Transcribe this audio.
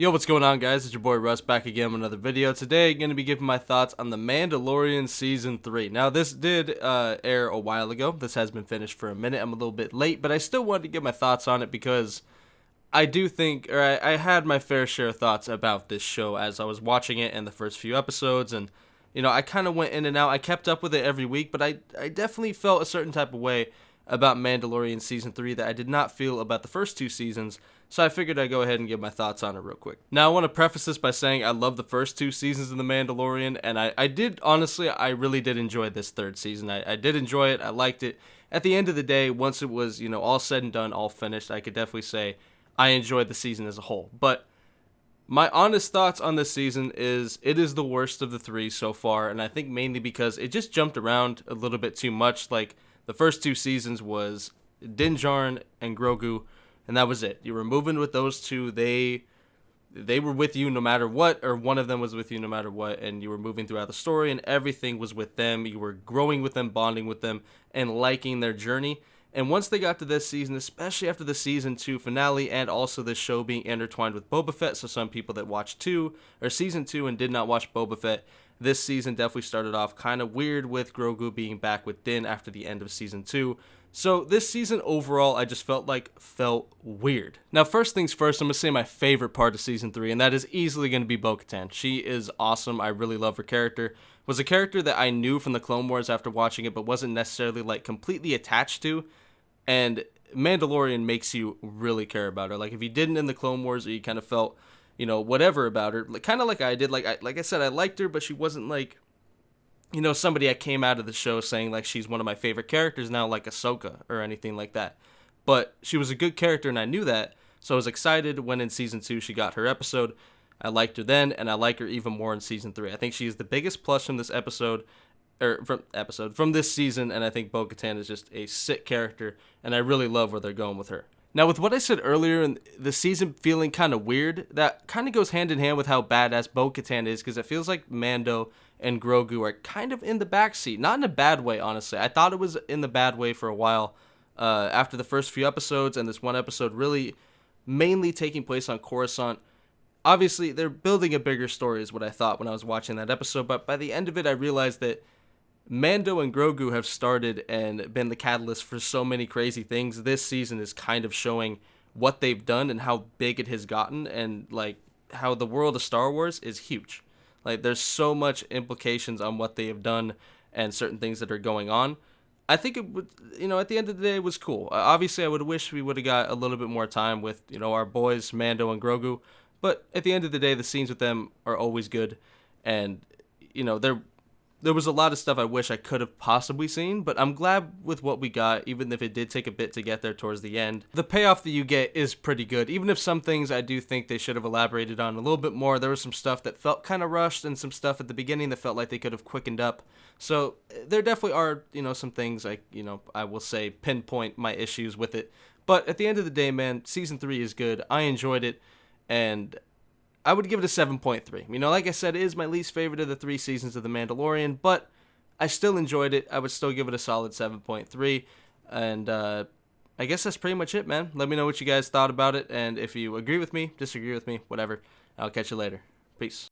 Yo, what's going on, guys? It's your boy Russ back again with another video. Today, I'm going to be giving my thoughts on The Mandalorian Season 3. Now, this did air a while ago. This has been finished for a minute. I'm a little bit late, but I still wanted to get my thoughts on it because I do think, or I had my fair share of thoughts about this show as I was watching it in the first few episodes, and I kind of went in and out. I kept up with it every week, but I definitely felt a certain type of way about Mandalorian Season 3 that I did not feel about the first two seasons, so I figured I'd go ahead and give my thoughts on it real quick. Now, I want to preface this by saying I love the first two seasons of The Mandalorian, and I did, honestly, I really did enjoy this third season. I did enjoy it. I liked it. At the end of the day, once it was, all said and done, all finished, I could definitely say I enjoyed the season as a whole. But my honest thoughts on this season is it is the worst of the three so far, and I think mainly because it just jumped around a little bit too much. Like, the first two seasons was Din Djarin and Grogu, and that was it. You were moving with those two. They were with you no matter what, or one of them was with you no matter what, and you were moving throughout the story, and everything was with them. You were growing with them, bonding with them, and liking their journey. And once they got to this season, especially after the season 2 finale and also this show being intertwined with Boba Fett, so some people that watched season 2 and did not watch Boba Fett, this season definitely started off kind of weird with Grogu being back with Din after the end of season 2. So this season overall, I just felt weird. Now, first things first, I'm going to say my favorite part of season 3, and that is easily going to be Bo-Katan. She is awesome. I really love her character. Was a character that I knew from the Clone Wars after watching it, but wasn't necessarily completely attached to. And Mandalorian makes you really care about her. Like, if you didn't in the Clone Wars, or you kind of felt, whatever about her, kind of like I did. Like I said, I liked her, but she wasn't somebody I came out of the show saying she's one of my favorite characters now, like Ahsoka or anything like that. But she was a good character, and I knew that, so I was excited when in season 2 she got her episode. I liked her then, and I like her even more in season 3. I think she is the biggest plus from this from this season, and I think Bo-Katan is just a sick character, and I really love where they're going with her. Now, with what I said earlier, and the season feeling kind of weird, that kind of goes hand in hand with how badass Bo-Katan is, because it feels like Mando and Grogu are kind of in the backseat. Not in a bad way, honestly. I thought it was in the bad way for a while after the first few episodes, and this one episode really mainly taking place on Coruscant. Obviously, they're building a bigger story is what I thought when I was watching that episode, but by the end of it, I realized that Mando and Grogu have started and been the catalyst for so many crazy things. This season is kind of showing what they've done and how big it has gotten, and how the world of Star Wars is huge. There's so much implications on what they have done and certain things that are going on. I think it would, at the end of the day, it was cool. Obviously, I would wish we would have got a little bit more time with, our boys, Mando and Grogu. But at the end of the day, the scenes with them are always good. And, there was a lot of stuff I wish I could have possibly seen, but I'm glad with what we got, even if it did take a bit to get there towards the end. The payoff that you get is pretty good, even if some things I do think they should have elaborated on a little bit more. There was some stuff that felt kind of rushed, and some stuff at the beginning that felt like they could have quickened up. So there definitely are, some things I will say pinpoint my issues with it. But at the end of the day, man, season 3 is good. I enjoyed it, and I would give it a 7.3. Like I said, it is my least favorite of the 3 seasons of The Mandalorian, but I still enjoyed it. I would still give it a solid 7.3. And I guess that's pretty much it, man. Let me know what you guys thought about it, and if you agree with me, disagree with me, whatever. I'll catch you later. Peace.